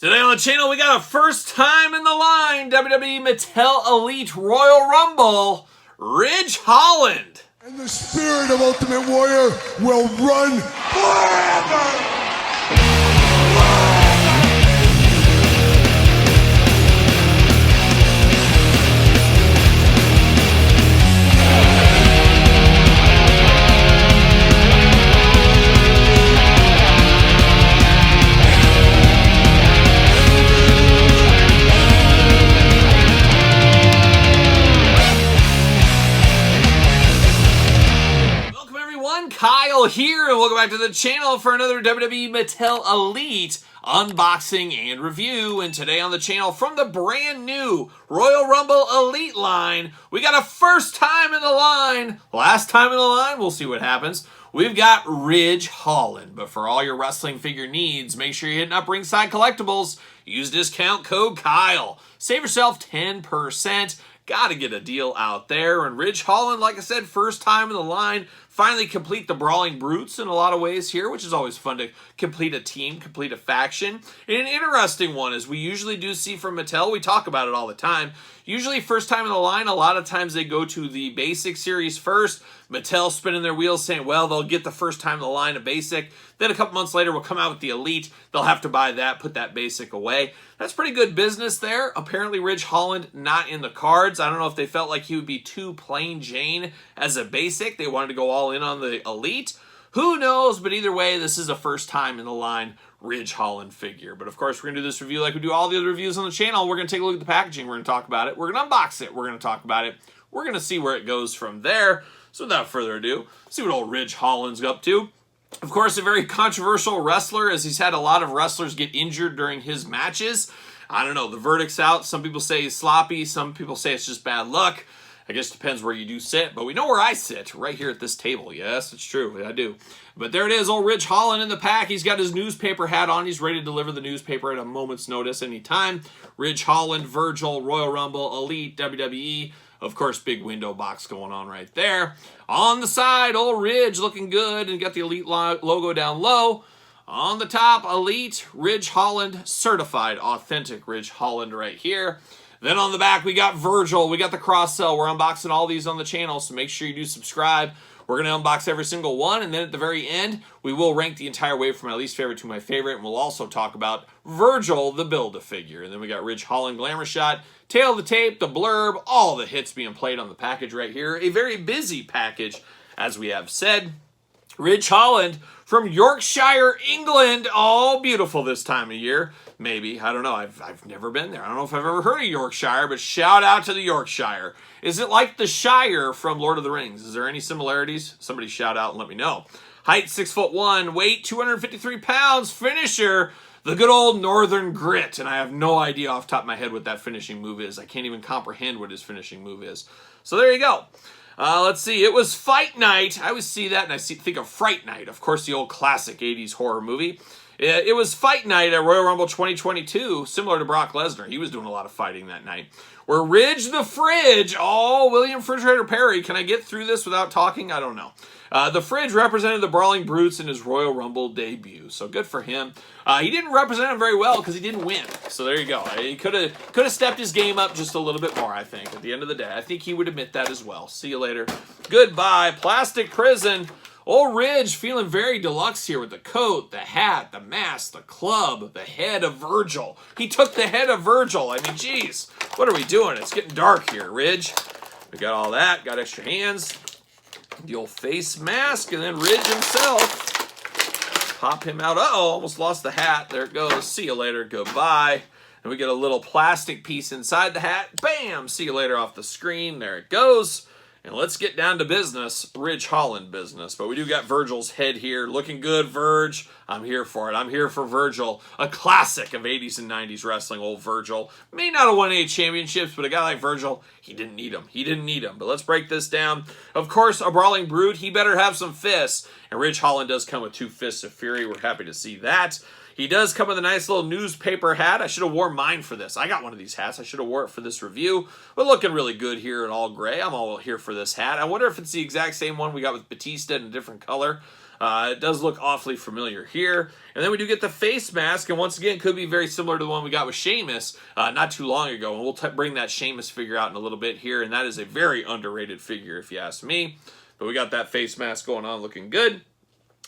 Today on the channel, we got a first time in the line WWE Mattel Elite Royal Rumble, Ridge Holland. And the spirit of Ultimate Warrior will run forever! Kyle here, and welcome back to the channel for another WWE Mattel Elite unboxing and review. And today on the channel, from the brand new Royal Rumble Elite line, we got a first time in the line. Last time in the line, we'll see what happens. We've got Ridge Holland. But for all your wrestling figure needs, make sure you're hitting up Ringside Collectibles. Use discount code Kyle. Save yourself 10%. Got to get a deal out there. And Ridge Holland, like I said, first time in the line. Finally complete the Brawling Brutes in a lot of ways here, which is always fun to complete a team, complete a faction. And an interesting one, as we usually do see from Mattel, we talk about it all the time. Usually first time in the line, a lot of times they go to the basic series first. Mattel spinning their wheels saying, well, they'll get the first time in the line a basic. Then a couple months later, we'll come out with the Elite. They'll have to buy that, put that basic away. That's pretty good business there. Apparently, Ridge Holland not in the cards. I don't know if they felt like he would be too plain Jane as a basic. They wanted to go all in on the Elite. Who knows? But either way, this is a first time in the line Ridge Holland figure. But of course, we're going to do this review like we do all the other reviews on the channel. We're going to take a look at the packaging. We're going to talk about it. We're going to unbox it. We're going to talk about it. We're going to see where it goes from there. So without further ado, see what old Ridge Holland's up to. Of course, a very controversial wrestler, as he's had a lot of wrestlers get injured during his matches. I don't know, the verdict's out. Some people say he's sloppy. Some people say it's just bad luck. I guess it depends where you do sit, but we know where I sit, right here at this table. Yes, it's true, I do. But there it is, old Ridge Holland in the pack. He's got his newspaper hat on. He's ready to deliver the newspaper at a moment's notice anytime. Ridge Holland, Virgil, Royal Rumble, Elite, WWE. Of course, big window box going on right there. On the side, old Ridge looking good, and got the Elite logo down low. On the top, Elite, Ridge Holland, certified, authentic Ridge Holland right here. Then on the back, we got Virgil. We got the cross-sell. We're unboxing all these on the channel, so make sure you do subscribe. We're going to unbox every single one, and then at the very end, we will rank the entire way from my least favorite to my favorite, and we'll also talk about Virgil, the Build-A-Figure. And then we got Ridge Holland Glamour Shot, Tail of the Tape, the blurb, all the hits being played on the package right here. A very busy package, as we have said. Ridge Holland from Yorkshire, England. Oh, beautiful this time of year. Maybe. I don't know. I've never been there. I don't know if I've ever heard of Yorkshire, but shout out to the Yorkshire. Is it like the Shire from Lord of the Rings? Is there any similarities? Somebody shout out and let me know. Height 6'1", weight 253 pounds, finisher, the good old Northern Grit. And I have no idea off the top of my head what that finishing move is. I can't even comprehend what his finishing move is. So there you go. Let's see. It was Fight Night. I always see that and I think of Fright Night. Of course, the old classic 80s horror movie. It was Fight Night at Royal Rumble 2022, similar to Brock Lesnar. He was doing a lot of fighting that night. Where Ridge the Fridge, William Refrigerator Perry. Can I get through this without talking? I don't know. The Fridge represented the Brawling Brutes in his Royal Rumble debut, so good for him. He didn't represent him very well because he didn't win. So there you go. He could have stepped his game up just a little bit more, I think, at the end of the day. I think he would admit that as well. See you later. Goodbye. Plastic Prison. Old Ridge feeling very deluxe here with the coat, the hat, the mask, the club, the head of Virgil. He took the head of Virgil. I mean, geez, what are we doing? It's getting dark here, Ridge. We got all that, got extra hands, the old face mask, and then Ridge himself. Pop him out. Uh-oh, almost lost the hat. There it goes. See you later. Goodbye. And we get a little plastic piece inside the hat. Bam! See you later off the screen. There it goes. And let's get down to business, Ridge Holland business. But we do got Virgil's head here. Looking good, Virg. I'm here for it. I'm here for Virgil. A classic of 80s and 90s wrestling, old Virgil. May not have won any championships, but a guy like Virgil, he didn't need them. He didn't need them. But let's break this down. Of course, a Brawling Brute, he better have some fists. And Ridge Holland does come with 2 Fists of Fury. We're happy to see that. He does come with a nice little newspaper hat. I should have worn mine for this. I got one of these hats. I should have wore it for this review. But looking really good here in all gray. I'm all here for this hat. I wonder if it's the exact same one we got with Batista in a different color. It does look awfully familiar here. And then we do get the face mask, and once again, could be very similar to the one we got with Sheamus not too long ago. And we'll bring that Sheamus figure out in a little bit here, and that is a very underrated figure if you ask me. But we got that face mask going on, looking good.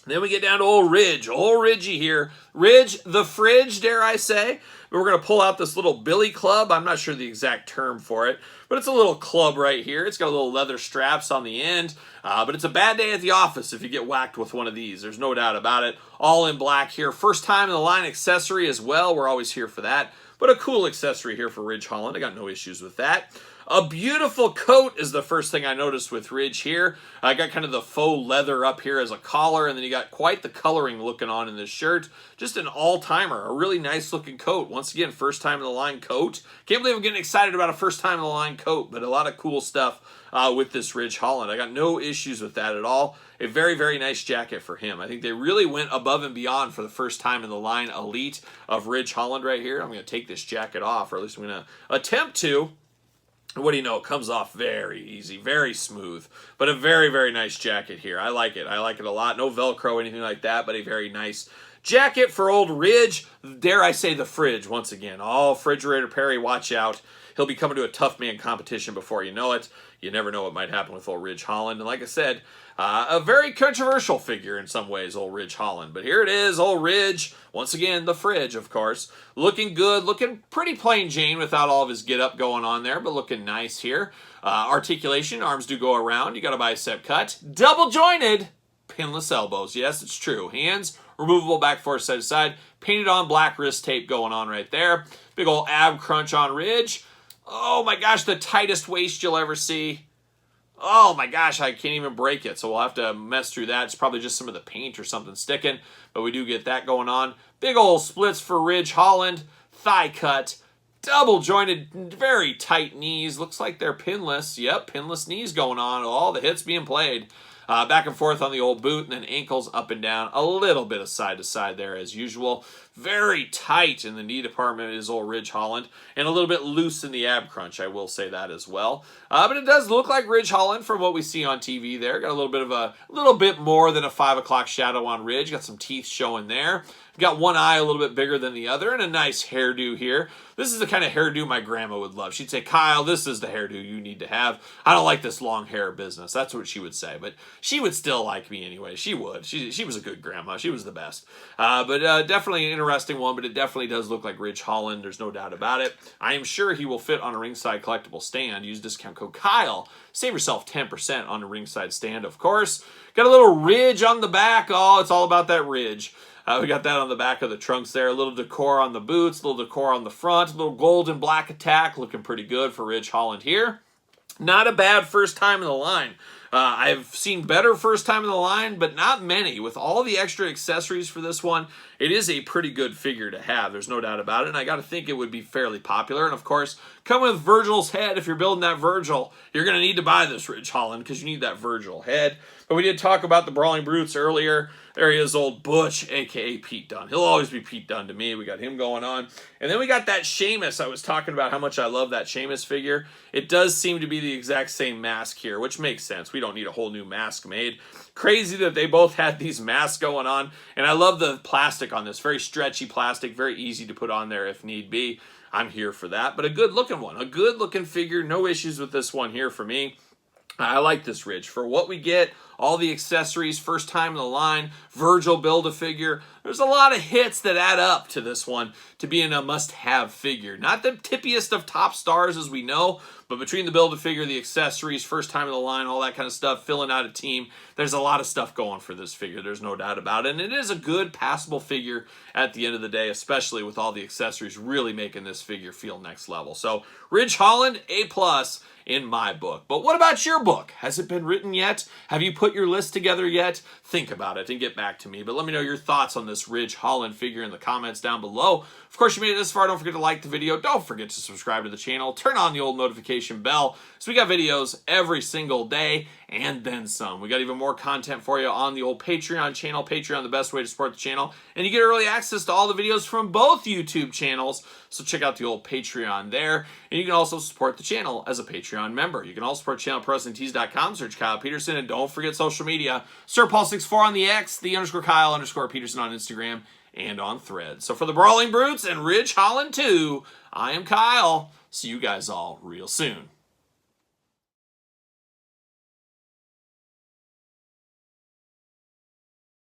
Then we get down to old Ridge. Old Ridgy here. Ridge the Fridge, dare I say. We're going to pull out this little billy club. I'm not sure the exact term for it, but it's a little club right here. It's got little leather straps on the end, but it's a bad day at the office if you get whacked with one of these. There's no doubt about it. All in black here. First time in the line accessory as well. We're always here for that, but a cool accessory here for Ridge Holland. I got no issues with that. A beautiful coat is the first thing I noticed with Ridge here. I got kind of the faux leather up here as a collar, and then you got quite the coloring looking on in this shirt. Just an all-timer, a really nice looking coat. Once again, first time in the line coat. Can't believe I'm getting excited about a first time in the line coat, but a lot of cool stuff with this Ridge Holland. I got no issues with that at all. A very, very nice jacket for him. I think they really went above and beyond for the first time in the line elite of Ridge Holland right here. I'm going to take this jacket off, or at least I'm going to attempt to. What do you know? It comes off very easy, very smooth, but a very, very nice jacket here. I like it. I like it a lot. No Velcro, anything like that, but a very nice jacket for old Ridge. Dare I say the Fridge once again. Oh, Refrigerator Perry, watch out. He'll be coming to a tough man competition before you know it. You never know what might happen with old Ridge Holland. And like I said, a very controversial figure in some ways, old Ridge Holland. But here it is, old Ridge. Once again, the Fridge, of course. Looking good, looking pretty plain Jane without all of his get-up going on there, but looking nice here. Articulation, arms do go around. You got a bicep cut. Double-jointed, pinless elbows. Yes, it's true. Hands, removable back forth side to side. Painted on black wrist tape going on right there. Big old ab crunch on Ridge. Oh my gosh, the tightest waist you'll ever see. Oh my gosh, I can't even break it, so we'll have to mess through that. It's probably just some of the paint or something sticking, but we do get that going on. Big old splits for Ridge Holland. Thigh cut. Double jointed, very tight knees. Looks like they're pinless. Yep, pinless knees going on. All the hits being played. Back and forth on the old boot, and then ankles up and down. A little bit of side to side there as usual. Very tight in the knee department is old Ridge Holland, and a little bit loose in the ab crunch, I will say that as well. But it does look like Ridge Holland from what we see on TV there. Got a little bit more than a 5 o'clock shadow on Ridge. Got some teeth showing there. Got one eye a little bit bigger than the other, and a nice hairdo here. This is the kind of hairdo my grandma would love. She'd say, Kyle, this is the hairdo you need to have. I don't like this long hair business. That's what she would say, but she would still like me anyway. She would. She was a good grandma. She was the best. But definitely an interesting one, but it definitely does look like Ridge Holland. There's no doubt about it. I am sure he will fit on a ringside collectible stand. Use discount code Kyle. Save yourself 10% on a ringside stand, of course. Got a little ridge on the back. Oh, it's all about that ridge. We got that on the back of the trunks there. A little decor on the boots, a little decor on the front, a little gold and black attack. Looking pretty good for Ridge Holland here. Not a bad first time in the line. I've seen better first time in the line, but not many. With all the extra accessories for this one, it is a pretty good figure to have. There's no doubt about it, and I got to think it would be fairly popular. And of course, come with Virgil's head. If you're building that Virgil, you're going to need to buy this Ridge Holland because you need that Virgil head. But we did talk about the Brawling Brutes earlier. There he is, old Butch, a.k.a. Pete Dunne. He'll always be Pete Dunne to me. We got him going on. And then we got that Sheamus. I was talking about how much I love that Sheamus figure. It does seem to be the exact same mask here, which makes sense. We don't need a whole new mask made. Crazy that they both had these masks going on. And I love the plastic on this. Very stretchy plastic. Very easy to put on there if need be. I'm here for that. But a good-looking one. A good-looking figure. No issues with this one here for me. I like this Ridge. For what we get, all the accessories, first time in the line, Virgil Build-A-Figure. There's a lot of hits that add up to this one to being a must-have figure. Not the tippiest of top stars as we know, but between the Build-A-Figure, the accessories, first time in the line, all that kind of stuff, filling out a team, there's a lot of stuff going for this figure. There's no doubt about it. And it is a good, passable figure at the end of the day, especially with all the accessories really making this figure feel next level. So, Ridge Holland, A+. In my book. But what about your book? Has it been written yet? Have you put your list together yet? Think about it and get back to me. But let me know your thoughts on this Ridge Holland figure in the comments down below. Of course, you made it this far. Don't forget to like the video. Don't forget to subscribe to the channel. Turn on the old notification bell. So we got videos every single day and then some. We got even more content for you on the old Patreon channel. Patreon, the best way to support the channel. And you get early access to all the videos from both YouTube channels. So check out the old Patreon there. And you can also support the channel as a Patreon member. You can also support channel at ProWrestlingTees.com. Search Kyle Peterson. And don't forget favorite social media. SirPaul64 on the X, _Kyle_Peterson on Instagram, and on Threads. So for the Brawling Brutes and Ridge Holland 2, I am Kyle. See you guys all real soon.